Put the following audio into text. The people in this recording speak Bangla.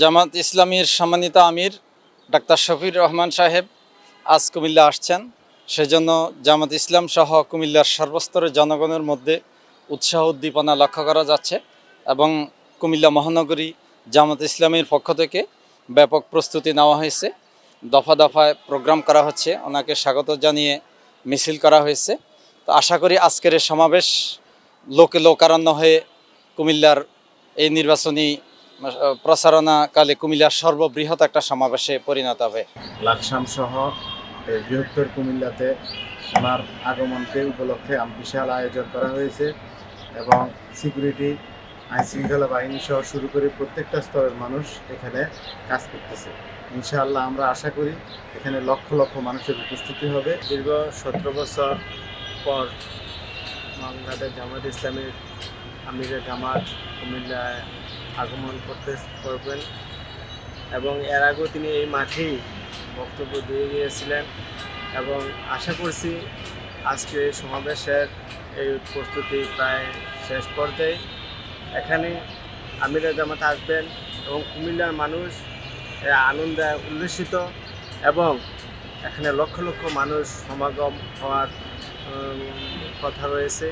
জামাত ইসলামীর সম্মানিত আমির ডাক্তার শফির রহমান সাহেব আজ কুমিল্লা আসছেন। সেজন্য জামাত ইসলাম সহ কুমিল্লার সর্বস্তরের জনগণের মধ্যে উৎসাহ উদ্দীপনা লক্ষ্য করা যাচ্ছে এবং কুমিল্লা মহানগরী জামাত ইসলামীর পক্ষ থেকে ব্যাপক প্রস্তুতি নেওয়া হয়েছে। দফা দফায় প্রোগ্রাম করা হচ্ছে, ওনাকে স্বাগত জানিয়ে মিছিল করা হয়েছে। তো আশা করি আজকের এই সমাবেশ লোকে লোকারণ্য হয়ে কুমিল্লার এই নির্বাচনী প্রচারণাকালে কুমিল্লার সর্ববৃহৎ একটা সমাবেশে পরিণত হবে। লাকসাম সহ এই বৃহত্তর কুমিল্লাতে ওনার আগমনকে উপলক্ষে বিশাল আয়োজন করা হয়েছে এবং সিকিউরিটি আইনশৃঙ্খলা বাহিনী সহ শুরু করে প্রত্যেকটা স্তরের মানুষ এখানে কাজ করতেছে। ইনশাআল্লাহ আমরা আশা করি এখানে লক্ষ লক্ষ মানুষের উপস্থিতি হবে। দীর্ঘ 17 বছর পর বাংলাদেশ জামাত ইসলামের আমিরে জামাত কুমিল্লায় আগমন করবেন এবং এর আগেও তিনি এই মাঠেই বক্তব্য দিয়ে গিয়েছিলেন এবং আশা করছি আজকে সমাবেশের এই প্রস্তুতি প্রায় শেষ পর্যায়ে। এখানে আমিরে জামাত আসবেন এবং কুমিল্লার মানুষ আনন্দে উল্লসিত এবং এখানে লক্ষ লক্ষ মানুষ সমাগম হওয়ার কথা রয়েছে।